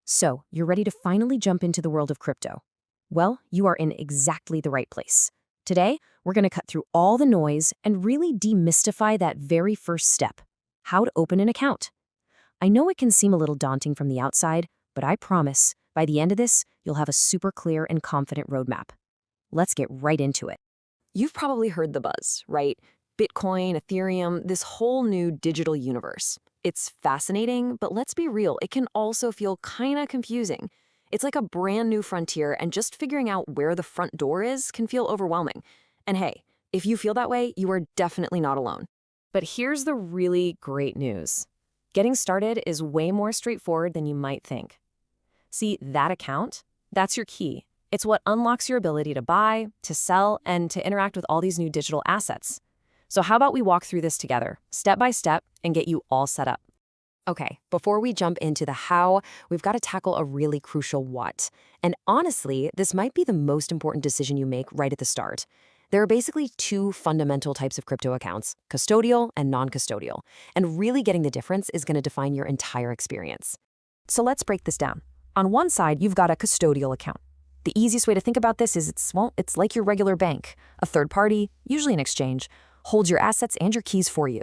So, you're ready to finally jump into the world of crypto. Well, you are in exactly the right place. Today, we're going to cut through all the noise and really demystify that very first step: how to open an account. I know it can seem a little daunting from the outside, but I promise, by the end of this, you'll have a super clear and confident roadmap. Let's get right into it. You've probably heard the buzz, right? Bitcoin, Ethereum, this whole new digital universe. It's fascinating, but let's be real, it can also feel kinda confusing. It's like a brand new frontier, and just figuring out where the front door is can feel overwhelming. And hey, if you feel that way, you are definitely not alone. But here's the really great news. Getting started is way more straightforward than you might think. See, that account? That's your key. It's what unlocks your ability to buy, to sell, and to interact with all these new digital assets. So how about we walk through this together, step by step, and get you all set up? Okay, before we jump into the how, we've got to tackle a really crucial what. And honestly, this might be the most important decision you make right at the start. There are basically two fundamental types of crypto accounts: custodial and non-custodial. And really getting the difference is going to define your entire experience. So let's break this down. On one side, you've got a custodial account. The easiest way to think about this is it's like your regular bank. A third party, usually an exchange, holds your assets and your keys for you.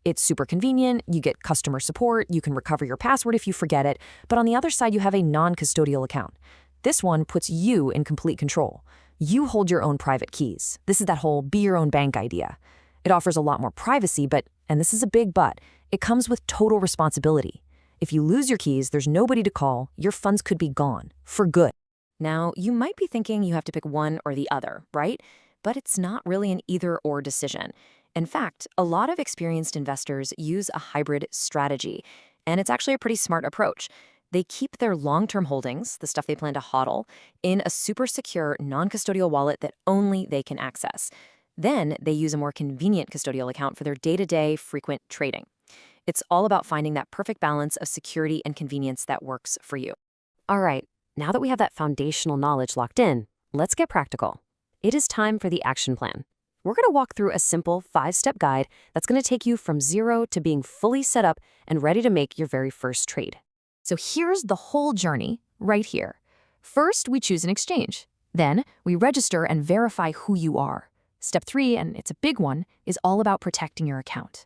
It's super convenient, you get customer support, you can recover your password if you forget it, but on the other side you have a non-custodial account. This one puts you in complete control. You hold your own private keys. This is that whole be your own bank idea. It offers a lot more privacy, but, and this is a big but, it comes with total responsibility. If you lose your keys, there's nobody to call, your funds could be gone, for good. Now, you might be thinking you have to pick one or the other, right? But it's not really an either-or decision. In fact, a lot of experienced investors use a hybrid strategy, and it's actually a pretty smart approach. They keep their long-term holdings, the stuff they plan to hodl, in a super secure, non-custodial wallet that only they can access. Then they use a more convenient custodial account for their day-to-day frequent trading. It's all about finding that perfect balance of security and convenience that works for you. All right, now that we have that foundational knowledge locked in, let's get practical. It is time for the action plan. We're going to walk through a simple 5-step guide that's going to take you from zero to being fully set up and ready to make your very first trade. So here's the whole journey right here. First, we choose an exchange. Then, we register and verify who you are. Step 3, and it's a big one, is all about protecting your account.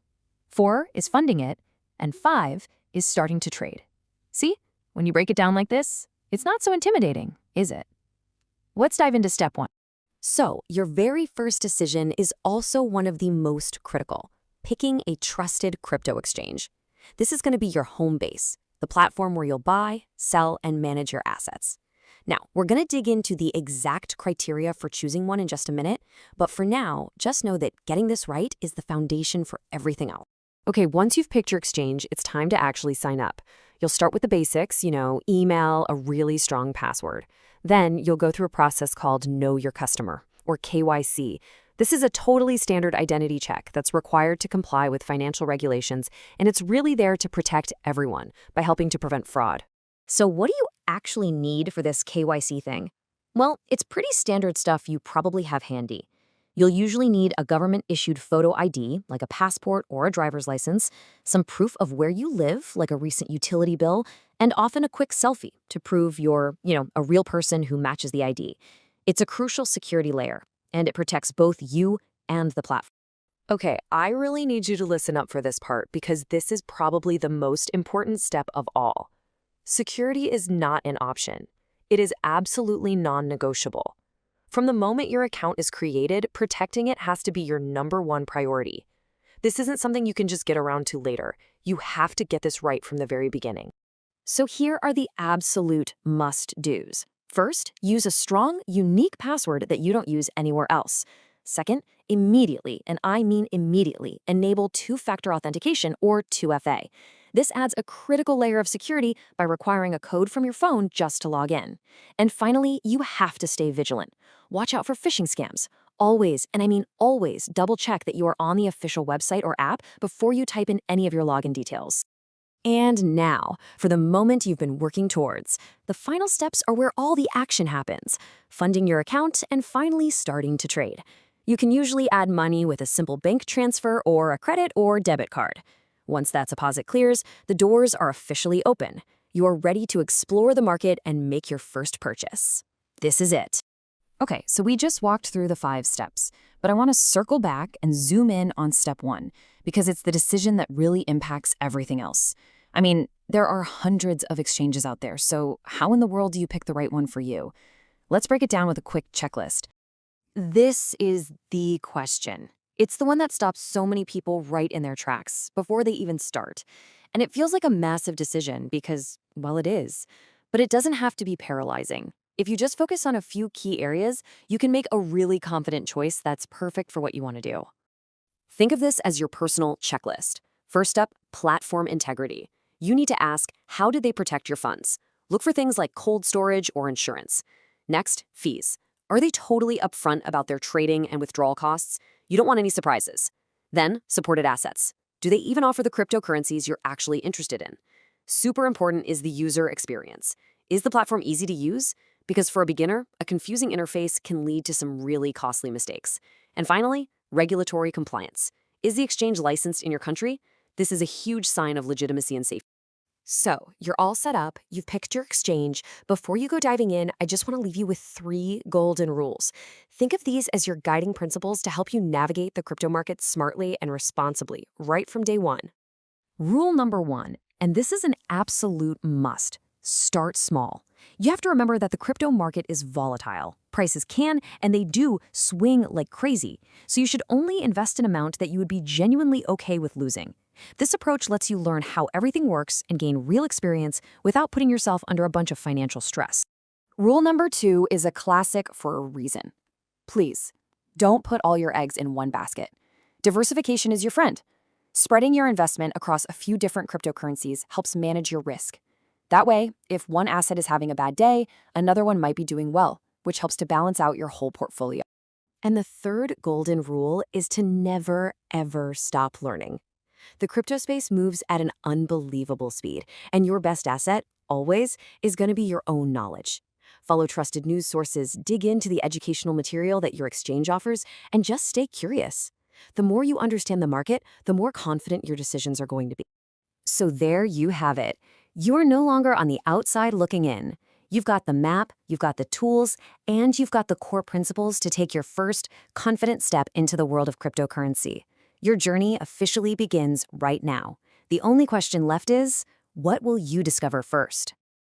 4 is funding it, and 5 is starting to trade. See, when you break it down like this, it's not so intimidating, is it? Let's dive into step 1. So, your very first decision is also one of the most critical: picking a trusted crypto exchange. This is going to be your home base, the platform where you'll buy, sell, and manage your assets. Now, we're going to dig into the exact criteria for choosing one in just a minute, but for now, just know that getting this right is the foundation for everything else. Okay, once you've picked your exchange, it's time to actually sign up. You'll start with the basics, email, a really strong password. Then you'll go through a process called Know Your Customer, or KYC. This is a totally standard identity check that's required to comply with financial regulations, and it's really there to protect everyone by helping to prevent fraud. So what do you actually need for this KYC thing? Well, it's pretty standard stuff you probably have handy. You'll usually need a government-issued photo ID, like a passport or a driver's license, some proof of where you live, like a recent utility bill, and often a quick selfie to prove you're, a real person who matches the ID. It's a crucial security layer, and it protects both you and the platform. Okay, I really need you to listen up for this part because this is probably the most important step of all. Security is not an option. It is absolutely non-negotiable. From the moment your account is created, protecting it has to be your #1 priority. This isn't something you can just get around to later. You have to get this right from the very beginning. So here are the absolute must-dos. First, use a strong, unique password that you don't use anywhere else. Second, immediately, and I mean immediately, enable two-factor authentication, or 2FA. This adds a critical layer of security by requiring a code from your phone just to log in. And finally, you have to stay vigilant. Watch out for phishing scams. Always, and I mean always, double-check that you are on the official website or app before you type in any of your login details. And now, for the moment you've been working towards. The final steps are where all the action happens: funding your account and finally starting to trade. You can usually add money with a simple bank transfer or a credit or debit card. Once that deposit clears, the doors are officially open. You're ready to explore the market and make your first purchase. This is it. Okay, so we just walked through the 5 steps, but I want to circle back and zoom in on step 1, because it's the decision that really impacts everything else. I mean, there are hundreds of exchanges out there, so how in the world do you pick the right one for you? Let's break it down with a quick checklist. This is the question. It's the one that stops so many people right in their tracks before they even start. And it feels like a massive decision because, well, it is. But it doesn't have to be paralyzing. If you just focus on a few key areas, you can make a really confident choice that's perfect for what you want to do. Think of this as your personal checklist. First up, platform integrity. You need to ask, how did they protect your funds? Look for things like cold storage or insurance. Next, fees. Are they totally upfront about their trading and withdrawal costs? You don't want any surprises. Then, supported assets. Do they even offer the cryptocurrencies you're actually interested in? Super important is the user experience. Is the platform easy to use? Because for a beginner, a confusing interface can lead to some really costly mistakes. And finally, regulatory compliance. Is the exchange licensed in your country? This is a huge sign of legitimacy and safety. So, you're all set up, you've picked your exchange. Before you go diving in, I just want to leave you with 3 golden rules. Think of these as your guiding principles to help you navigate the crypto market smartly and responsibly, right from day one. Rule number 1, and this is an absolute must: start small. You have to remember that the crypto market is volatile. Prices can, and they do, swing like crazy. So you should only invest an amount that you would be genuinely okay with losing. This approach lets you learn how everything works and gain real experience without putting yourself under a bunch of financial stress. Rule number 2 is a classic for a reason. Please, don't put all your eggs in one basket. Diversification is your friend. Spreading your investment across a few different cryptocurrencies helps manage your risk. That way, if one asset is having a bad day, another one might be doing well, which helps to balance out your whole portfolio. And the third golden rule is to never, ever stop learning. The crypto space moves at an unbelievable speed, and your best asset, always, is going to be your own knowledge. Follow trusted news sources, dig into the educational material that your exchange offers, and just stay curious. The more you understand the market, the more confident your decisions are going to be. So there you have it. You're no longer on the outside looking in. You've got the map, you've got the tools, and you've got the core principles to take your first confident step into the world of cryptocurrency. Your journey officially begins right now. The only question left is, what will you discover first?